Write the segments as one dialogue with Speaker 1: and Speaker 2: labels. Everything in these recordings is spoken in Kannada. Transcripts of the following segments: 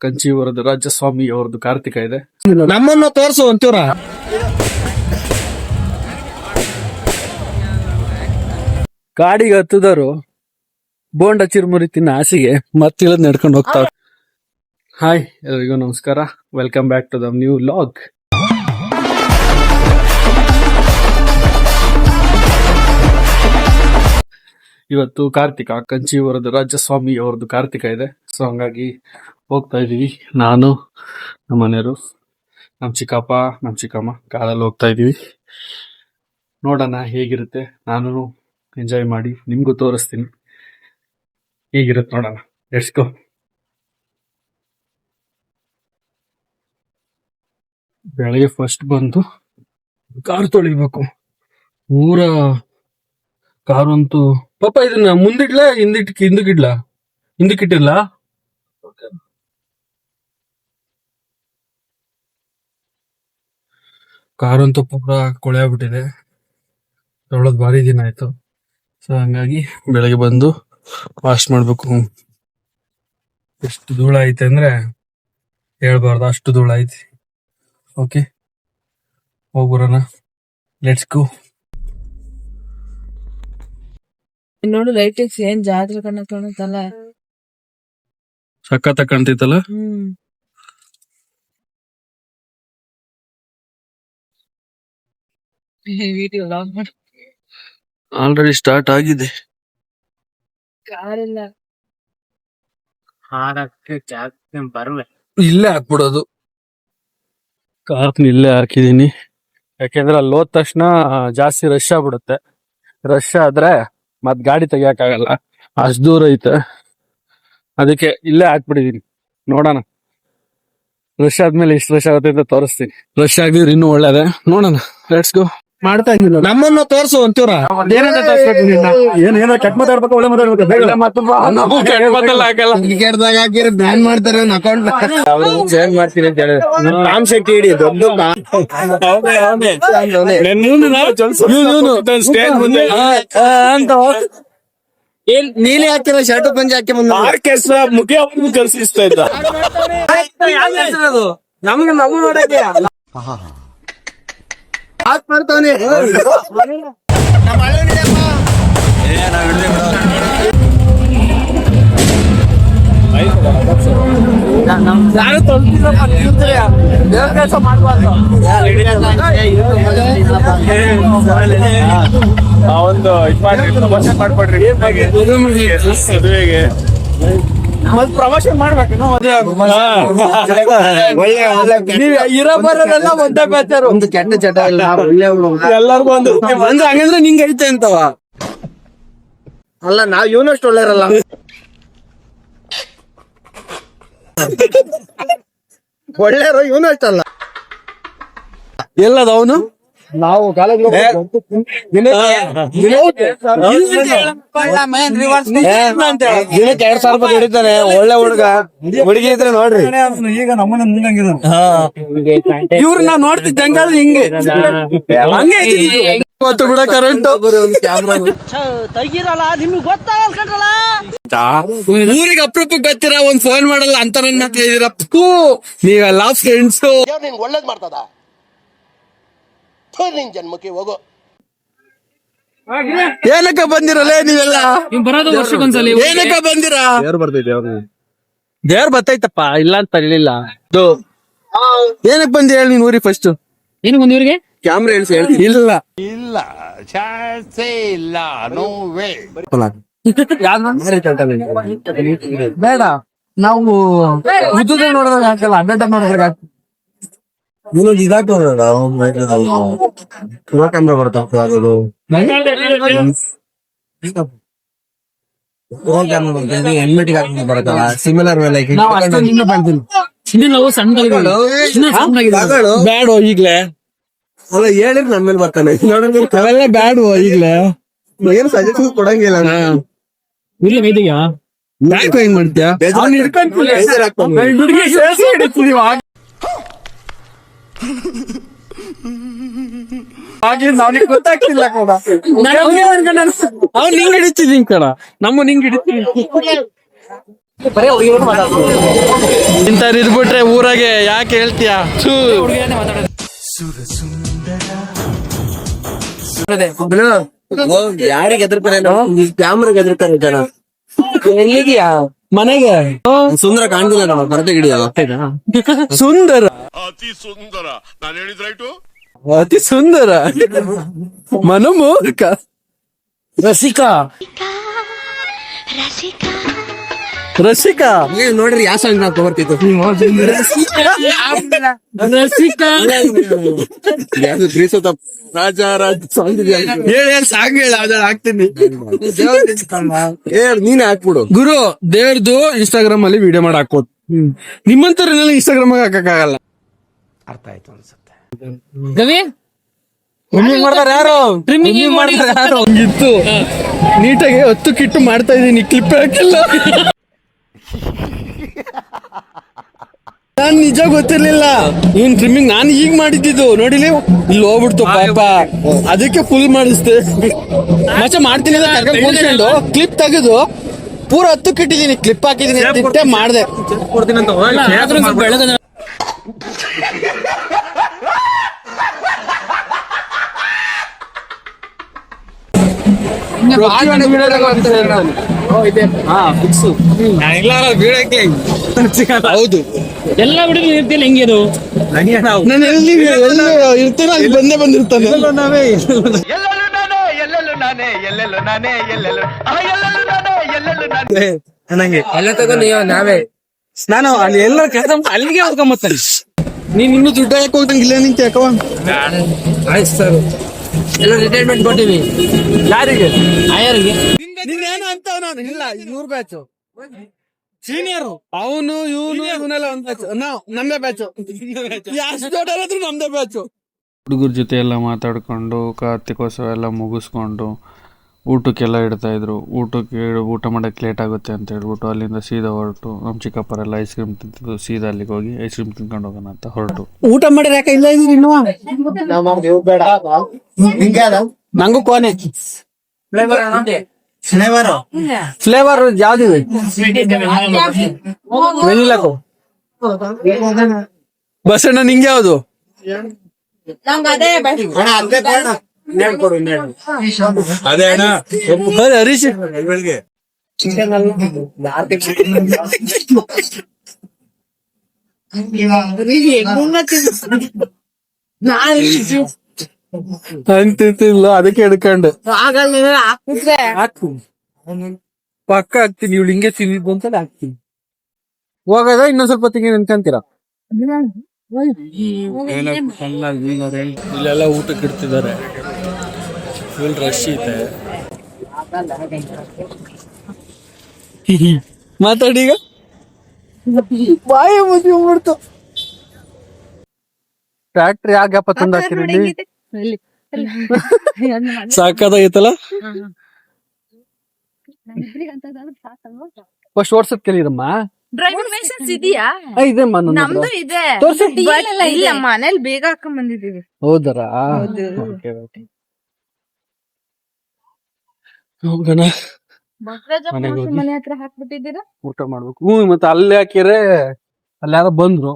Speaker 1: ಕಂಚೀವರದ ರಾಜಸ್ವಾಮಿ ಅವ್ರದ್ದು ಕಾರ್ತಿಕ ಇದೆ.
Speaker 2: ನಮ್ಮನ್ನ ತೋರ್ಸು ಒಂಚೂರ.
Speaker 1: ಗಾಡಿಗೆ ಹತ್ತಿದರು ಬೋಂಡ ಚಿರುಮುರಿ ತಿನ್ನ ಆಸೆಗೆ ಮತ್ತಿಳದ್ ನಡ್ಕೊಂಡು ಹೋಗ್ತಾವ. ಹಾಯ್ ಎಲ್ರಿಗೂ ನಮಸ್ಕಾರ, welcome back to the new vlog. ಇವತ್ತು ಕಾರ್ತಿಕ, ಕಂಚೀವರದ ರಾಜಸ್ವಾಮಿ ಅವ್ರದ್ದು ಕಾರ್ತಿಕ ಇದೆ. ಸೊ ಹಂಗಾಗಿ ಹೋಗ್ತಾ ಇದೀವಿ. ನಾನು, ನಮ್ಮ ಮನೆಯವರು, ನಮ್ಮ ಚಿಕ್ಕಪ್ಪ, ನಮ್ಮ ಚಿಕ್ಕಮ್ಮ ಕಾರಲ್ಲಿ ಹೋಗ್ತಾ ಇದೀವಿ. ನೋಡೋಣ ಹೇಗಿರುತ್ತೆ. ನಾನು ಎಂಜಾಯ್ ಮಾಡಿ ನಿಮ್ಗೂ ತೋರಿಸ್ತೀನಿ ಹೇಗಿರುತ್ತೆ ನೋಡೋಣ. Let's go. ಬೆಳಗ್ಗೆ ಫಸ್ಟ್ ಬಂದು ಕಾರ್ ತೊಳಿಬೇಕು. ಊರ ಕಾರಂತೂ ಪಾಪ ಇದನ್ನ ಮುಂದಿಡ್ಲ ಹಿಂದಕ್ಕಿಟ್ಟಿಲ್ಲ. ಕಾರಂತೂ ಪೂರ ಕೊಳೆ ಆಗ್ಬಿಟ್ಟಿದೆ. ತೊಳೆದ್ ಭಾರಿ ದಿನ ಆಯ್ತು. ಸೊ ಹಂಗಾಗಿ ಬೆಳಗ್ಗೆ ಬಂದು ವಾಶ್ ಮಾಡ್ಬೇಕು. ಎಷ್ಟು ಧೂಳ ಐತೆ ಅಂದ್ರೆ ಹೇಳ್ಬಾರ್ದು, ಅಷ್ಟು ಧೂಳ ಐತಿ. ಓಕೆ, ಹೋಗ್ಬರೋಣ. Let's go.
Speaker 3: ನೋಡು ಲೈಟಿಂಗ್ಸ್ ಏನ್ ಜಾತ್ರೆ ಕಾಣತ್ತಲ್ಲ,
Speaker 1: ಸಖತ್ ಕಾಣ್ತೈತಲ್ಲ.
Speaker 3: ವಿಡಿಯೋ ಲಾಗ್ ಮಾಡಿ.
Speaker 1: ಆಲ್ರೆಡಿ ಸ್ಟಾರ್ಟ್ ಆಗಿದೆ.
Speaker 3: ಕಾರಿಲ್ಲ
Speaker 1: ಇಲ್ಲೇ ಹಾಕ್ಬಿಡೋದು. ಕಾರ್ನ ಇಲ್ಲೇ ಹಾಕಿದೀನಿ, ಯಾಕೆಂದ್ರೆ ಅಲ್ಲಿ ಹೋದ ತಕ್ಷಣ ಜಾಸ್ತಿ ರಶ್ ಆಗ್ಬಿಡುತ್ತೆ. ರಶ್ ಆದ್ರೆ ಮತ್ ಗಾಡಿ ತೆಗಿಯಕ್ಕಾಗಲ್ಲ, ಅಷ್ಟು ದೂರ ಐತೆ. ಅದಕ್ಕೆ ಇಲ್ಲೇ ಹಾಕ್ಬಿಟ್ಟಿದೀನಿ. ನೋಡೋಣ ರಶ್ ಆದ್ಮೇಲೆ ಎಷ್ಟು ರಶ್ ಆಗುತ್ತೆ ಅಂತ ತೋರಿಸ್ತೀನಿ. ರಶ್ ಆಗಿದ್ರೆ ಇನ್ನೂ ಒಳ್ಳೇದೆ. ನೋಡೋಣ, ಲೆಟ್ಸ್ ಗೋ.
Speaker 2: ಮಾಡ್ತಾ ಇದ್ದೀನಿ. ನಮ್ಮನ್ನ ತೋರ್ಸು ಒಂಚೂರ.
Speaker 1: ಏನೇನೋ ಕೆಟ್ಟ ಮಾತಾಡ್ಬೇಕು, ಒಳ್ಳೆ ಮಾತಾಡ್ಬೇಕು.
Speaker 2: ಹಾಕಿದ್ರೆ ಬ್ಯಾನ್ ಮಾಡ್ತಾರೆ ನನ್ನ ಅಕೌಂಟ್.
Speaker 1: ಚೇಂಜ್ ಮಾಡ್ತೀನಿ ಅಂತ ಹೇಳಿದ್ರೆ
Speaker 2: ರಾಮ್ ಶೆಟ್ಟಿ ಹಿಡಿ ದೊಡ್ಡ ನೀಲಿ ಹಾಕಿರೋ ಶರ್ಟ್ ಪಂಚೆ ಹಾಕಿ
Speaker 1: ಮುಖ್ಯ ಕಲ್ಸಿಸ್ತಾ ಇದ್ದ.
Speaker 2: ನಮ್ಗೆ ನಮ್ಮ ನೋಡಕ್ಕೆ ಹಾಕ್ ಮಾಡ್ತಾನೆ. ಕೆಲಸ ಮಾಡ್ಬಾರ್ದು.
Speaker 1: ಒಂದು ಮಾಡ್ಕೊಡ್ರಿ ಮದುವೆಗೆ
Speaker 2: ಪ್ರಮೋಷನ್ ಮಾಡ್ಬೇಕು.
Speaker 1: ಇರೋ ಬರೋದೆಲ್ಲ ಒಂದೇ ಬ್ಯಾಚರ್.
Speaker 2: ಒಂದು ಕೆಟ್ಟ ಚಟ ಇಲ್ಲ,
Speaker 1: ಎಲ್ಲರಿಗೂ ಒಂದು
Speaker 2: ಹಂಗಂದ್ರೆ ನಿಂಗೆ ಐತೆ ಅಂತವ ಅಲ್ಲ. ನಾವ್ ಇವನಷ್ಟು ಒಳ್ಳೆಯರಲ್ಲ. ಒಳ್ಳೆಯರು ಇವನಷ್ಟಲ್ಲ.
Speaker 1: ಎಲ್ಲದ ಅವನು.
Speaker 2: ನಾವು ಕಾಲೇಜ್ ದಿನಕ್ಕೆ 2,000 ರೂಪಾಯಿ ಹಿಡಿತಾನೆ. ಒಳ್ಳೆ ಹುಡುಗ, ಹುಡುಗಿ ಇದ್ರೆ ನೋಡ್ರಿ.
Speaker 1: ಈಗ ನಮ್ಮನ್ನ
Speaker 2: ಇವ್ರು ನಾವ್ ನೋಡ್ತಿದ್ದಂಗ ಹಿಂಗೆ ಹಂಗೆ
Speaker 1: ಇವತ್ತು ಕೂಡ ಕರೆಂಟ್
Speaker 2: ಊರಿಗೆ ಅಪ್ರೂಪಕ್ಕೆ ಬರ್ತೀರ, ಒಂದ್ ಫೋನ್ ಮಾಡಲ್ಲ ಅಂತ ನನ್ನ ಹತ್ರ ಇದೀರ. ನೀವೆಲ್ಲ ಫ್ರೆಂಡ್ಸ್.
Speaker 4: ಒಳ್ಳೇದ್ ಮಾಡ್ತದ ನಿನ್ ಜನ್ಮಕ್ಕೆ ಹೋಗೋ.
Speaker 2: ಏನಕ್ಕ ಬಂದಿರಲ್ಲ ನೀವೆಲ್ಲ?
Speaker 3: ಬರೋದು ವರ್ಷಕ್ಕೊಂದ್ಸಲಿ.
Speaker 2: ಏನಕ್ಕ ಬಂದಿರ?
Speaker 1: ದೇವ್ರ ಬರ್ತೈತಪ್ಪ, ಇಲ್ಲ ಅಂತ ಹೇಳಿಲ್ಲ.
Speaker 2: ಏನಕ್ ಬಂದಿ ಹೇಳಿ ನೀನ್ ಊರಿಗೆ ಫಸ್ಟ್?
Speaker 3: ಏನು ಒಂದಿವ್ರಿಗೆ
Speaker 2: ಕ್ಯಾಮ್ರಾ ಹೇಳ್ಸಿ ಹೇಳ್ತೀನಿ. ಇಲ್ಲ ಬೇಡ, ನಾವು ಉದ್ದುದ ನೋಡಿದಾಗ ಹಾಕಲ್ಲ, ಅಡ್ಡ ನೋಡಿದಾಗ ಹಾಕಿ. ಇದಾಗ್ತದ ಕ್ಯಾಮ್ರಾ ಬರ್ತಾವ. ಹೆಲ್ಮೆಟ್ ಬರುತ್ತಲ್ಲ, ಸಿಮಿಲರ್ ಮೇಲೆ
Speaker 1: ಬ್ಯಾಡ ಈಗ್ಲೇ
Speaker 2: ಅಲ್ಲ ಹೇಳಿದ್ರೆ ನನ್ ಮೇಲೆ ಬರ್ತಾನೆ. ಅವೆಲ್ಲ ಬ್ಯಾಡ ಈಗ್ಲೇ, ಏನು ಸಜೆಷನ್ ಕೊಡಂಗಿಲ್ಲ.
Speaker 1: ಬ್ಯಾಕ್ ಹೆಂಗ್ ಮಾಡ್ತೀಯ?
Speaker 2: ಗೊತ್ತಾಗ್ತಿಲ್ಲ ಕೂಡ.
Speaker 1: ಅವ್ನು ನಿಂಗ್ ಹಿಡಿತಿದ್ದೀನಿ ಕಣ, ನಮ್ಮ ನಿಂಗ್ ಹಿಡಿತೀನಿ. ಇಂಥವ್ರು ಇದ್ಬಿಟ್ರೆ ಊರಾಗೆ ಯಾಕೆ ಹೇಳ್ತೀಯ?
Speaker 2: ಯಾರಿಗೆ ಎದುರ್ತಾರೆ? ಕ್ಯಾಮ್ರಾಗೆ ಎದುರ್ತಾರೆ ಜನ. ಎಲ್ಲಿದ್ಯಾ? ಮನೆಗೆ ಸುಂದರ ಕಾಣ್ತಿಲ್ಲ ನಾವು ಕರೆಕ್ಟ್ ಹಿಡಿಯಲ್ಲ. ಸುಂದರ,
Speaker 4: ಅತಿ ಸುಂದರ. ನಾನು ಹೇಳಿದ್ರಾಯ್ತು.
Speaker 2: ಅತಿ ಸುಂದರ, ಮನಮೋಹಕ, ರಸಿಕಾ ರಸಿಕಾ. ನೋಡ್ರಿ ಯಾವ ಸಾಂಗ್ ನಾವು ತಗೋರ್ತಿತ್ತು. ರಾಜ ರಾಜ ಸಾಂಗ್ ಹೇಳಿ ಸಾಂಗ್ ಹೇಳ ಅದ ಹಾಕ್ತೀನಿ. ನೀನೇ ಹಾಕ್ಬಿಡು ಗುರು. ದೇವ್ರದು ಇನ್ಸ್ಟಾಗ್ರಾಮ್ ಅಲ್ಲಿ ವಿಡಿಯೋ ಮಾಡಿ ಹಾಕೋದು. ನಿಮ್ಮಂತವ್ರನ್ನೆಲ್ಲ ಇನ್ಸ್ಟಾಗ್ರಾಮ್ ಹಾಕಕ್ಕಾಗಲ್ಲ. ಅರ್ಥ ಆಯ್ತು ಅನ್ಸುತ್ತೆ.
Speaker 3: ಗವಿ
Speaker 2: ಟ್ರಿಮ್ಮಿಂಗ್ ಮಾಡ್ತಾರೆ ಯಾರು? ಟ್ರಿಮ್ಮಿಂಗ್ ಮಾಡ್ತಾರೆ ಯಾರು? ಇತ್ತು ನೀಟಾಗಿ 10 ಕಿಟ್ಟು ಮಾಡ್ತಾ ಇದೀನಿ. ಕ್ಲಿಪ್ ಹಾಕಿಲ್ಲ. ನಾನ್ ನಿಜ ಗೊತ್ತಿರ್ಲಿಲ್ಲ ಇವನ್ ಟ್ರಿಮ್ಮಿಂಗ್ ನಾನು ಈಗ ಮಾಡಿದ್ದು. ನೋಡಿಲಿ ಇಲ್ಲಿ ಹೋಗ್ಬಿಡ್ತು ಪಾಪ. ಅದಕ್ಕೆ ಫುಲ್ ಮಾಡಿಸ್ದೆ. ಮಚ್ಚ ಮಾಡ್ತೀನಿ ಕೂತ್ಕೊಂಡು ಕ್ಲಿಪ್ ತೆಗೆದು ಪೂರ 10 ಕಿಟ್ಟಿದೀನಿ. ಕ್ಲಿಪ್ ಹಾಕಿದೀನಿ. ತಿಟ್ಟೆ ಮಾಡ್ದೆ. ಹೌದು
Speaker 3: ಎಲ್ಲ ಹುಡುಗಿ ಇರ್ತಿಲ್ಲ ಹೆಂಗೆ ಅದು?
Speaker 2: ನಾನು ಎಲ್ಲಿ ಇರ್ತೇನೆ ಅಲ್ಲಿ ಬಂದೇ ಬಂದಿರ್ತಾನೆ.
Speaker 3: ಎಲ್ಲ ತಗೊಂಡು ನಾವೇ
Speaker 2: ನಾನು ಅಲ್ಲಿ ಎಲ್ಲ ಕೆಲಸ ಅಲ್ಲಿಗೆ ಹೋಗ್ಕೊಂಬತ್ತಾನೆ. ನೀನ್ ಇನ್ನೂ ದುಡ್ಡು ಹಾಕಿ ಹೋಗ್ತಂಗಿಲ್ಲ ನಿಂತ ಯಾಕವ?
Speaker 3: ಆಯ್ತು ಸರ್, ಎಲ್ಲ ರಿಟೈರ್ಮೆಂಟ್ ಕೊಟ್ಟಿವಿ.
Speaker 2: ಯಾರಿಗೆ?
Speaker 3: ಆಯರ್ಗೆ
Speaker 2: ನೀನೇನು ಅಂತ ನಾನು ಇಲ್ಲ. 100 ಬ್ಯಾಚು ಸೀನಿಯರ್. ಅವನು ಇವನು ಇವನೆಲ್ಲ ಒಂದ್ ಬ್ಯಾಚ್. ನಾವು ನಮ್ದೇ ಬ್ಯಾಚು. ಎಷ್ಟು ದೊಡ್ಡರಾದ್ರೂ ನಮ್ದೇ ಬ್ಯಾಚು.
Speaker 1: ಹುಡುಗರ ಜೊತೆ ಎಲ್ಲ ಮಾತಾಡ್ಕೊಂಡು ಕಾರ್ತಿಕೋತ್ಸವ ಎಲ್ಲ ಮುಗಿಸ್ಕೊಂಡು ಊಟಕ್ಕೆಲ್ಲ ಇಡ್ತಾ ಇದ್ರು. ಊಟ ಮಾಡಕ್ಕೆ ಲೇಟ್ ಆಗುತ್ತೆ ಅಂತ ಹೇಳ್ಬಿಟ್ಟು ಅಲ್ಲಿಂದ ಸೀದಾ ಹೊರಟು ನಮ್ಮ ಚಿಕ್ಕಪ್ಪರೆಲ್ಲ ಐಸ್ ಕ್ರೀಮ್ ತಿಂತಿದ್ದು. ಸೀದಾ ಅಲ್ಲಿಗೆ ಹೋಗಿ ಐಸ್ ಕ್ರೀಮ್ ತಿನ್ಕೊಂಡು ಹೋಗೋಣ ಅಂತ ಹೊರಟು.
Speaker 2: ಊಟ ಮಾಡಿದ್ರೆ ಯಾಕೆ ಇಲ್ಲ ಇದೀನಿ ಇನ್ನು? ನಂಗೂ ಕೋನೆ ಫ್ಲೇವರ್ ಯಾವ್ದಿದೆ? ವೆನಿಲಾಕು. ಬಸಣ್ಣ ನಿಂಗೆ ಯಾವ್ದು? ಅದೇ ಅಣ್ಣ. ಹರೀಶ್ ಅಂತಿಲ್ಲ. ಅದಕ್ಕೆ ಹಿಡ್ಕೊಂಡು ಹಾಕು. ಪಕ್ಕ ಹಾಕ್ತೀನಿ. ಇವಳು ಹಿಂಗೆ ತಿಂದಿದ್ದು ಅಂತ ಹಾಕ್ತೀನಿ. ಹೋಗದ ಇನ್ನೊಂದ್ ಸ್ವಲ್ಪ ತಿಂಗಿ ಅನ್ಕಂತೀರಾ? ಇಲ್ಲೆಲ್ಲ ಊಟಕ್ಕೆ ಇಡ್ತಿದ್ದಾರೆ. ಫುಲ್ ರಶ್ ಇದೆ. ಮಾತಾಡಿ ಈಗ. ಬಾಯ ಮುಚ್ಚಿಬಿಡ್ತು. ಫ್ಯಾಕ್ಟ್ರಿ ಆಗಪ್ಪ ತಂದು ಹಾಕಿರಿ. ಸಾಕಾಗೈತಲ್ಲ. ಫಸ್ಟ್ ಓಡ್ಸದ್ ಕೇಳಿರಮ್ಮ.
Speaker 5: ಡ್ರೈವಿಂಗ್ ಲೈಸೆನ್ಸ್ ಇದೆಯಾ?
Speaker 2: ಇದೆಮ್ಮ
Speaker 5: ನಮ್ದು ಇದೆ. ಇಲ್ಲ ಮನೇಲಿ ಬೇಗ ಹಾಕೊಂಡ್ ಬಂದಿದೀವಿ.
Speaker 2: ಹೌದರಾ? ಹೋಗೋಣ.
Speaker 5: ಮನೆ ಹತ್ರ ಹಾಕ್ಬಿಟ್ಟಿದ್ದೀರಾ?
Speaker 2: ಊಟ ಮಾಡ್ಬೇಕು. ಮತ್ತೆ ಅಲ್ಲಿ ಹಾಕಿದ್ರೆ ಅಲ್ಲಿ ಯಾರೋ ಬಂದ್ರು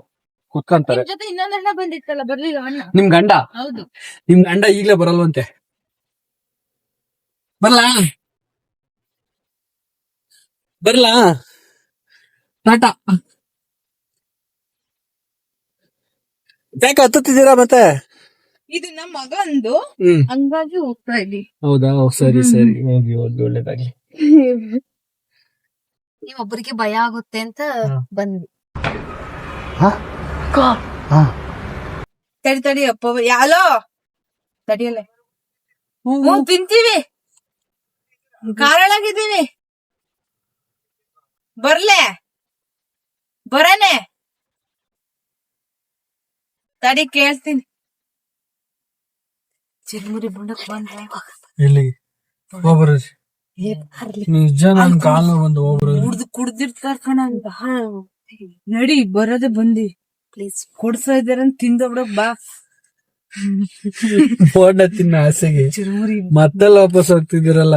Speaker 2: ಕುತ್ಕೊಂತಾರೆ.
Speaker 5: ಜೊತೆ ಇನ್ನೊಂದ್ ಅಣ್ಣ ಬಂದಿತ್ತಲ್ಲ, ಬರ್ಲಿಲ್ಲ ಅಣ್ಣ?
Speaker 2: ನಿಮ್ ಗಂಡ?
Speaker 5: ಹೌದು.
Speaker 2: ನಿಮ್ ಗಂಡ ಈಗ್ಲೇ ಬರಲ್ವಂತೆ. ಬರ್ಲಾ ಟಾಟಾ. ಯಾಕೆ ಹತ್ತುತ್ತಿದ್ದೀರಾ ಮತ್ತೆ?
Speaker 5: ಇದು ನಮ್ಮ ಮಗಂದು, ಹಂಗಾಗಿ ಹೋಗ್ತಾ ಇದ್ದೀವಿ.
Speaker 2: ಹೌದಾ? ಸರಿ ಸರಿ, ಹೋಗಿ ಹೋಗಿ, ಒಳ್ಳೇದಾಗ್ಲಿ.
Speaker 5: ನೀವೊಬ್ಬರಿಗೆ ಭಯ ಆಗುತ್ತೆ ಅಂತ ಬಂದ್ವಿ. ತಡಿ ತಡಿ ಅಪ್ಪ, ಯಾಲೋ ತಡಿಯಲ್ಲ. ತಿಂತೀವಿ, ಕಾರಳಾಗಿದ್ದೀವಿ. ಬರ್ಲೆ ಬರನೆ ತಡಿ, ಕೇಳ್ತೀನಿ. ಚಿರುಮುರಿ ಬುಂಡಕ್ ಬಂದ್ರೆ
Speaker 2: ಎಲ್ಲಿ ಒಬ್ಬರು ನಿಜ ನನ್ ಕಾಲು ಬಂದು ಒಬ್ರು
Speaker 5: ಕುಡ್ದಿರ್ತಾರ ಕಣ. ನಡಿ, ಬರೋದೇ ಬಂದಿ. ಪ್ಲೀಸ್ ಕೊಡ್ಸಾ ಇದಾರಂತ ತಿಂದೋಗ್ಬಿಡಕ್ ಬಾ.
Speaker 2: ಫೋನ್ ತಿನ್ನ ಆಸೆಗೆ
Speaker 5: ಚಿರುಮುರಿ
Speaker 2: ಮತ್ತೆಲ್ಲ ವಾಪಸ್ ಹೋಗ್ತಿದ್ದೀರಲ್ಲ.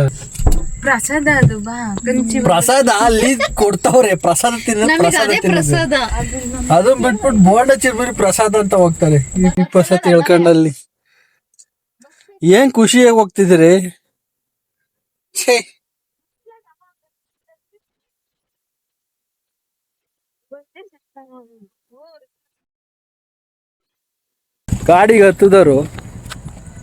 Speaker 5: ಪ್ರಸಾದ ಅದು ಬಾ ಕಂಚಿ
Speaker 2: ಪ್ರಸಾದ ಅಲ್ಲಿ ಕೊಡ್ತಾವ್ರೆ, ಪ್ರಸಾದ ಪ್ರಸಾದ
Speaker 5: ಪ್ರಸಾದ
Speaker 2: ಅದನ್ನ ಬಿಟ್ಬಿಟ್ಟು ಬೋಂಡ ಚಿರ್ಮುರಿ ಪ್ರಸಾದ ಅಂತ ಹೋಗ್ತಾರೆ. ಈ ಪ್ರಸಾದ ಹೇಳ್ಕೊಂಡಲ್ಲಿ ಏನ್ ಖುಷಿಯಾಗಿ ಹೋಗ್ತಿದ್ದೀರಿ. ಛೇ, ಗಾಡಿಗೆ ಹತ್ತದವರು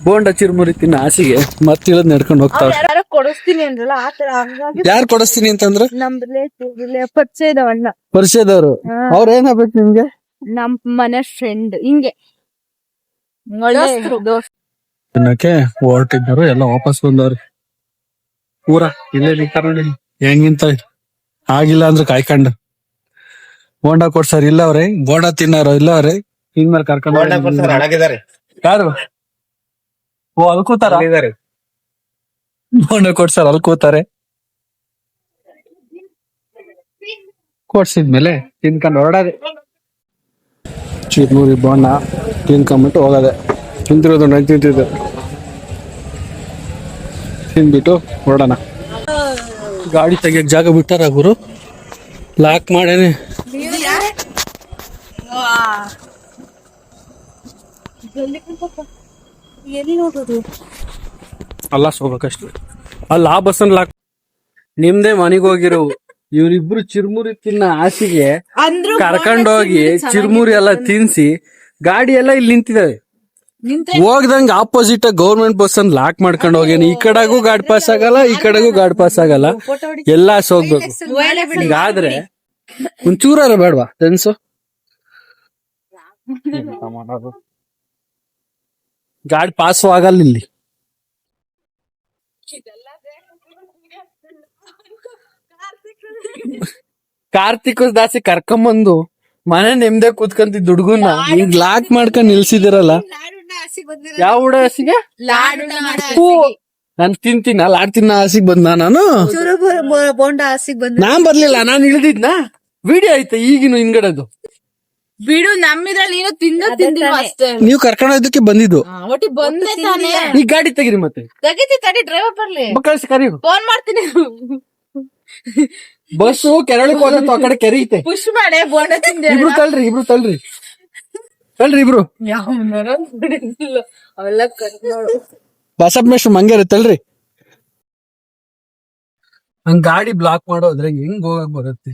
Speaker 2: ಬೋಂಡ ಚಿರ್ಮುರಿ ತಿನ್ನ ಆಸೆಗೆ ಮತ್ತೆ ಇಳದ್ ನಡ್ಕೊಂಡು ಹೋಗ್ತಾವ್ರೆ.
Speaker 5: ಯಾರೋ ಕೊಡಿಸ್ತೀನಿ ಅಂದ್ರಲ್ಲ ಆತರ ಹಂಗಾಗಿ
Speaker 2: ಯಾರು ಕೊಡಿಸ್ತೀನಿ ಅಂತಂದ್ರ?
Speaker 5: ನಮ್ ಪರಿಚಯ ಇದಾವಣ್ಣ,
Speaker 2: ಪರಿಚಯದವರು. ಅವ್ರ ಏನಾಗ್ಬೇಕು ನಿಮ್ಗೆ?
Speaker 5: ನಮ್ ಮನೆ ಫ್ರೆಂಡ್ ಹಿಂಗೆ ದೋಸ್ತ.
Speaker 2: ತಿನ್ನಕ್ಕೆ ಹೊರಟಿದ್ದರು, ಎಲ್ಲ ವಾಪಸ್ ಬಂದವ್ರಿ. ಪೂರ ಇಲ್ಲೇ ನಿಂತಾರ ಹೆಂಗಿಂತ ಆಗಿಲ್ಲ ಅಂದ್ರೆ ಕಾಯ್ಕೊಂಡು ಬೋಂಡ ಕೊಡ್ಸಾರ ಇಲ್ಲ ಅವ್ರೆ, ಬೋಂಡ ತಿನ್ನಾರ ಇಲ್ಲ ಅವ್ರೆ. ಇನ್ಮೇಲೆ ಕರ್ಕೊಂಡು ಯಾರು ಓ ಅಲ್ಕೋತಾರ, ಬೋಂಡ ಕೊಡ್ಸಾರ ಅಲ್ಕೋತಾರೆ. ಕೊಡ್ಸಿದ್ಮೇಲೆ ತಿನ್ಕೊಂಡು ಹೊರಡದೆ, ಚಿರ್ಮುರಿ ಬೋಂಡ ತಿನ್ಕೊಂಬಿಟ್ಟು ಹೋಗದೆ. ತಿಂತಿರೋದು ನಂಗೆ ತಿಂತಿದ್ದೆ, ತಿಂದ್ಬಿಟ್ಟು ಹೊರಡೋಣ. ಗಾಡಿ ತೆಗಿಯಕ್ ಜಾಗ ಬಿಟ್ಟಾರ ಗುರು, ಲಾಕ್ ಮಾಡೇನೆ.
Speaker 5: ಎಲ್ಲಿ ನೋಡೋದು?
Speaker 2: ಅಲ್ಲ ಹೋಗ್ಬೇಕಷ್ಟೇ, ಅಲ್ಲ ಆ ಬಸ್ಸನ್ ಲಾಕ್. ನಿಮ್ದೇ ಮನೆಗೆ ಹೋಗಿರೋ ಇವ್ರಿಬ್ರು ಚಿರ್ಮುರಿ ತಿನ್ನ ಆಸೆಗೆ
Speaker 5: ಅಂದ್ರು
Speaker 2: ಕರ್ಕೊಂಡೋಗಿ ಚಿರ್ಮುರಿ ಎಲ್ಲ ತಿನ್ಸಿ ಗಾಡಿ ಎಲ್ಲ ಇಲ್ಲಿ ನಿಂತಿದಾವೆ. ಹೋಗ್ದಂಗ ಆಪೋಸಿಟ್ ಗೌರ್ಮೆಂಟ್ ಬಸ್ ಅನ್ ಲಾಕ್ ಮಾಡ್ಕೊಂಡು ಹೋಗ್ಯಾನ. ಈ ಕಡೆಗೂ ಗಾಡಿ ಪಾಸ್ ಆಗಲ್ಲ, ಈ ಕಡೆಗೂ ಗಾಡಿ ಪಾಸ್ ಆಗಲ್ಲ, ಎಲ್ಲಾ ಹೋಗ್ಬೇಕು. ಹಿಂಗಾದ್ರೆ ಒಂಚೂರ ಬೇಡವಾ ತೆನ್ಸು? ಗಾಡಿ ಪಾಸು ಆಗಲ್ಲ ಇಲ್ಲಿ. ಕಾರ್ತಿಕ್ ದಾಸಿ ಕರ್ಕೊಂಬಂದು ಮನೆ ನೆಮ್ಮದಿ ಕೂತ್ಕೊಂತಿದ್ ಹುಡುಗನ್ನ ಈಗ ಲಾಕ್ ಮಾಡ್ಕೊಂಡ್ ನಿಲ್ಸಿದಿರಲ್ಲ. ಯಾವ ಹುಡ ಹಸಿಗೆ ನಾನ್ ತಿಂತೀನ ಲಾಡ್ ತಿನ್ನ ಹಸಿಗ್ ಬಂದ ನಾನು.
Speaker 5: ಬೋಂಡ ಹಸಿಗ್ ಬಂದ
Speaker 2: ನಾನ್ ಬರ್ಲಿಲ್ಲ, ನಾನ್ ಇಳ್ದಿದ್ನ. ವಿಡಿಯೋ ಐತೆ ಈಗಿನ ಹಿಂಗಡದು.
Speaker 5: ಬಿಡು, ನಮ್ಮಿದ್ರಲ್ಲಿ ಏನೋ ತಿಂದಿಲ್ಲ ಅಷ್ಟೇ.
Speaker 2: ನೀವ್ ಕರ್ಕೊಂಡೋದಕ್ಕೆ ಬಂದಿದ್ದು,
Speaker 5: ಒಟ್ಟಿ ಬಂದೆ ತಾನೇ.
Speaker 2: ಈ ಗಾಡಿ ತೆಗಿರಿ ಮತ್ತೆ.
Speaker 5: ತೆಗಿತಿ ತಡಿ, ಡ್ರೈವರ್ ಬರ್ಲಿ,
Speaker 2: ಕಳ್ಸಿ ಕರಿ.
Speaker 5: ಫೋನ್ ಮಾಡ್ತೀನಿ.
Speaker 2: ಬಸ್ಸು ಕೆರಳಕ್ ಹೋದ ಆ ಕಡೆ ಕೆರೆ ಐತೆ.
Speaker 5: ಪುಷ್ ಮಾಡೆ ಬೋಂಡ ತಿಂದೆ.
Speaker 2: ಇಬ್ರು ತಳ್ರಿ ಇಬ್ರು.
Speaker 5: ಅವೆಲ್ಲ ಕರ್ನೋಡು.
Speaker 2: ಬಸಪ್ಪ ಮೇಷ್ಟ್ರು ಮಂಗ್ಯಾರ ತಳ್ರಿ. ಹಂಗ ಗಾಡಿ ಬ್ಲಾಕ್ ಮಾಡೋದ್ರೆ ಹೆಂಗ್ ಹೋಗಕ್ ಬರುತ್ತೆ?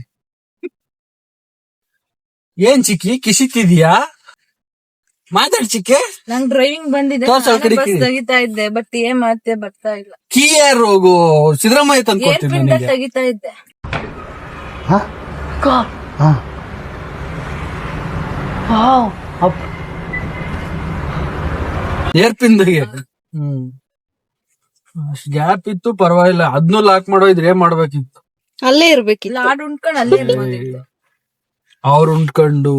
Speaker 2: ಏನ್ ಚಿಕ್ಕಿ ಕಿಸಿತಿದ್ಯಾ? ಮಾತಾಡ್ ಚಿಕ್ಕೆ.
Speaker 5: ನಂಗ್ ಡ್ರೈವಿಂಗ್ ಬಂದಿದೆ,
Speaker 2: ತೋರ್ಸು, ಆ ಕಡೆ
Speaker 5: ಬಸ್
Speaker 2: ಕಿಡಿ.
Speaker 5: ತೆಗಿತಾ ಇದ್ದೆ, ಬಟ್ ಏನ್ ಮಾಡ್ತೆ ಬರ್ತಾ ಇಲ್ಲ.
Speaker 2: KR ಹೋಗು, ಸಿದ್ದರಾಮಯ್ಯ ತಂದು
Speaker 5: ಏರ್
Speaker 2: ಕೊಡ್ತೀನಿ
Speaker 5: ಪಿಂಡ
Speaker 2: ನನಗೆ.
Speaker 5: ತೆಗಿತಾ ಇದ್ದೆ.
Speaker 2: ಏರ್ ಪಿನ್ಗೆ ಗ್ಯಾಪ್ ಇತ್ತು, ಪರವಾಗಿಲ್ಲ. ಅದ್ನು ಲಾಕ್ ಮಾಡೋದ್ರೆ ಏನ್ ಮಾಡ್ಬೇಕಿತ್ತು?
Speaker 5: ಅಲ್ಲೇ ಇರ್ಬೇಕಿಲ್ಲ, ಲಾಡ್ ಉಂಡ್ಕೊಂಡು ಅಲ್ಲೇ ಇರ್ಬೇಕಿತ್ತು.
Speaker 2: ಅವ್ರು ಉಂಡ್ಕೊಂಡು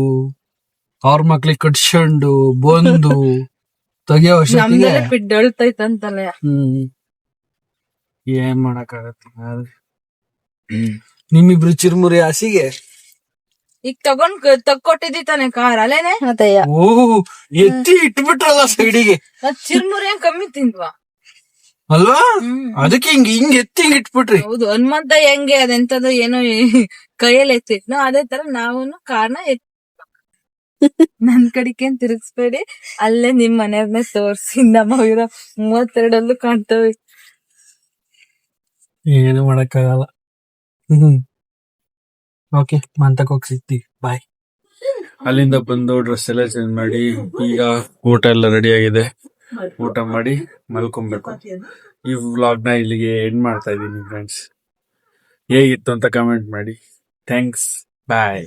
Speaker 2: ಅವ್ರ ಮಕ್ಳಿಗೆ ಕಟ್ಸ್ಕೊಂಡು ಬಂದು ತೆಗಿಯೋ ವರ್ಷಕ್ಕೆ
Speaker 5: ನಮ್ದೆಲ್ಲ ಪಿಡ್ ಅಳ್ತೈತಂತಲ್ಲ.
Speaker 2: ಏನ್ ಮಾಡಕ್ಕಾಗತ್ತೆ? ನಿಮ್ಮಿಬ್ರು ಚಿರ್ಮುರಿ ಆಸಿಗೆ
Speaker 5: ಈಗ ತಕ್ಕೊಟ್ಟಿದ್ದಿ ತಾನೆ ಕಾರ್ ಅಲ್ಲೇನೆ. ಅದಯ್ಯ,
Speaker 2: ಓ ಎತ್ತಿ ಇಟ್ಬಿಟ್ರಲ್ಲ ಸೈಡಿಗೆ.
Speaker 5: ಚಿರ್ಮುರಿ ಏನ್ ಕಮ್ಮಿ ತಿಂದ್ವಾ
Speaker 2: ಅಲ್ವಾ? ಅದಕ್ಕೆ ಹಿಂಗ್ ಎತ್ತಿ ಹಿಂಗ್ ಇಟ್ಬಿಟ್ರಿ.
Speaker 5: ಹೌದು, ಹನುಮಂತ ಹೆಂಗೆ ಅದೆಂತದ ಏನೋ ಕೈಯಲ್ಲಿ ಎತ್ತಿದ್ನೋ ಅದೇ ತರ ನಾವು ಕಾರ್ನ ನನ್ ಕಡಿಕೇನ್ ತಿರುಗಿಸ್ಬೇಡಿ, ಅಲ್ಲೇ ನಿಮ್ ಮನೆಯವ್ರನ್ನೇ ತೋರ್ಸಿ. ನಮ್ಮ 32 ಕಾಣ್ತವೆ.
Speaker 2: ಏನು ಮಾಡಕ್ಕಾಗಲ್ಲ. ಓಕೆ, ಮಂತಕ್ ಹೋಗಿ ಸಿಗ್ತೀವಿ, ಬಾಯ್. ಅಲ್ಲಿಂದ ಬಂದು ಡ್ರೆಸ್ ಎಲ್ಲ ಚೇಂಜ್ ಮಾಡಿ ಈಗ ಊಟ ಎಲ್ಲ ರೆಡಿ ಆಗಿದೆ. ಊಟ ಮಾಡಿ ಮಲ್ಕೊಬೇಕು. ಈ ವ್ಲಾಗ್ ನ ಇಲ್ಲಿಗೆ ಎಂಡ್ ಮಾಡ್ತಾ ಇದೀನಿ ಫ್ರೆಂಡ್ಸ್. ಹೇಗಿತ್ತು ಅಂತ ಕಮೆಂಟ್ ಮಾಡಿ. ಥ್ಯಾಂಕ್ಸ್, ಬಾಯ್.